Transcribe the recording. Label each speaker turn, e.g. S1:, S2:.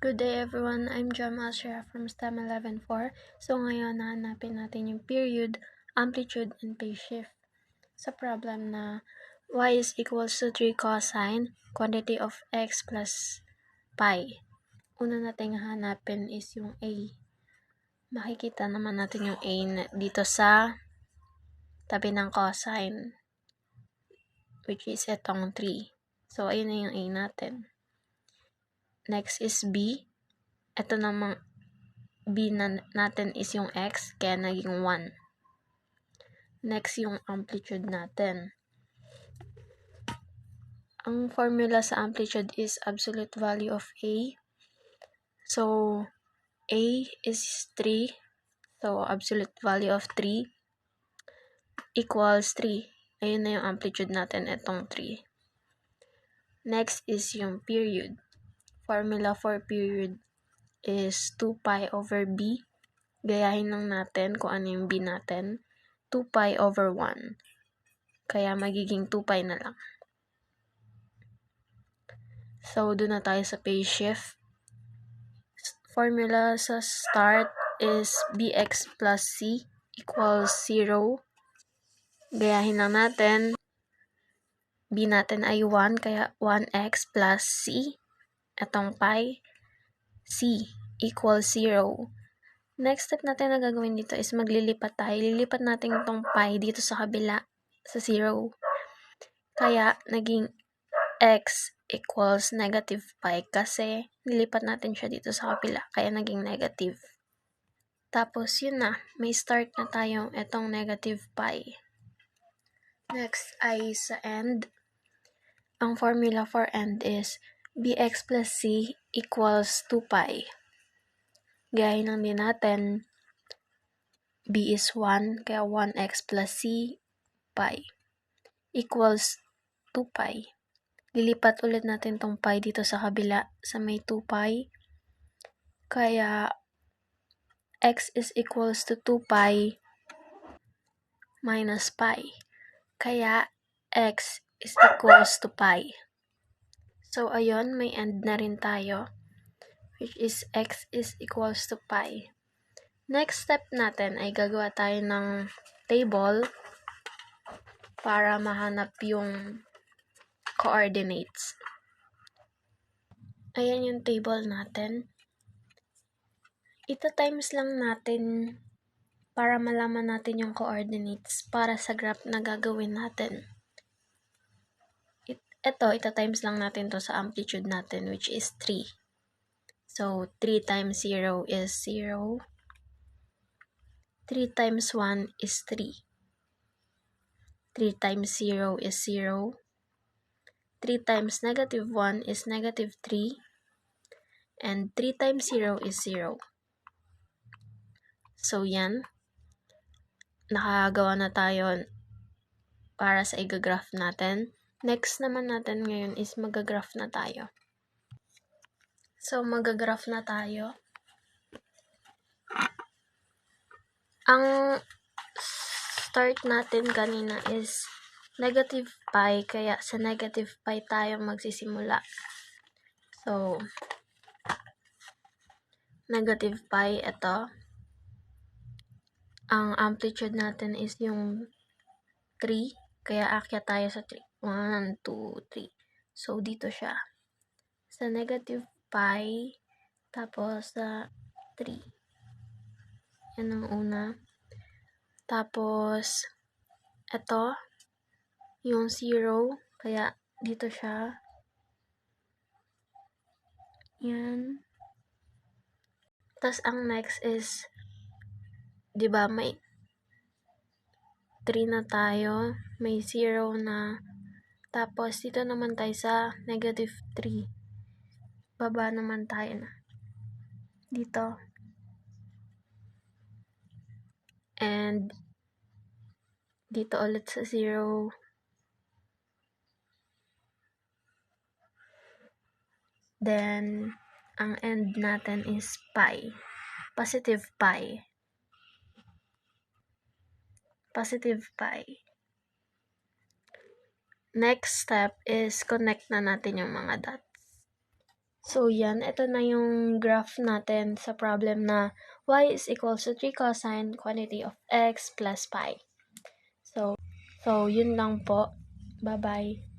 S1: Good day everyone, I'm Jam Ashraf from STEM 11.4. So ngayon, nahanapin natin yung period, amplitude, and phase shift. Sa problem na y is equals to 3 cosine quantity of x plus pi. Una natin hanapin is yung a. Makikita naman natin yung a dito sa tabi ng cosine, which is itong 3. So ayun na yung a natin. Next is b. Ito namang b natin is yung x, kaya naging 1. Next, yung amplitude natin. Ang formula sa amplitude is absolute value of a. So, a is 3. So, absolute value of 3 equals 3. Ayun na yung amplitude natin, itong 3. Next is yung period. Formula for period is 2 pi over b. Gayahin lang natin kung ano yung b natin. 2 pi over 1. Kaya magiging 2 pi na lang. So, doon na tayo sa phase shift. Formula sa start is bx plus c equals 0. Gayahin lang natin. B natin ay 1, kaya 1x plus c. Itong pi, c equals 0. Next step natin na gagawin dito is maglilipat tayo. Lilipat natin itong pi dito sa kabila, sa 0. Kaya, naging x equals negative pi kasi nilipat natin siya dito sa kabila, kaya naging negative. Tapos, yun na. May start na tayong itong negative pi. Next ay sa end. Ang formula for end is bx plus c equals 2 pi. Gayahin lang din natin. B is 1, kaya 1x plus c pi equals 2 pi. Lilipat ulit natin tong pi dito sa kabila sa may 2 pi. Kaya x is equals to 2 pi minus pi. Kaya x is equals to pi. So, ayun, may end na rin tayo, which is x is equals to pi. Next step natin ay gagawa tayo ng table para mahanap yung coordinates. Ayan yung table natin. Ito times lang natin para malaman natin yung coordinates para sa graph na gagawin natin. Ito times lang natin to sa amplitude natin, which is 3. So, 3 times 0 is 0. 3 times 1 is 3. 3 times 0 is 0. 3 times negative 1 is negative 3. And 3 times 0 is 0. So, yan. Nakagawa na tayo para sa i-graph natin. Next naman natin ngayon is mag-graph na tayo. So, mag-graph na tayo. Ang start natin kanina is negative pi, kaya sa negative pi tayo magsisimula. So, negative pi, ito. Ang amplitude natin is yung 3, kaya akyat tayo sa 3. 1, 2, 3. So, dito siya. Sa negative pi, tapos sa 3. Yan ang una. Tapos, ito, yung 0, kaya dito siya. Yan. Tapos, ang next is, di ba may 3 na tayo, may 0 na. Tapos, dito naman tayo sa negative 3. Baba naman tayo na. Dito. And, dito ulit sa 0. Then, ang end natin is pi. Positive pi. Positive pi. Next step is connect na natin yung mga dots. So, yan. Ito na yung graph natin sa problem na y is equals to 3 cosine quantity of x plus pi. So, yun lang po. Bye-bye.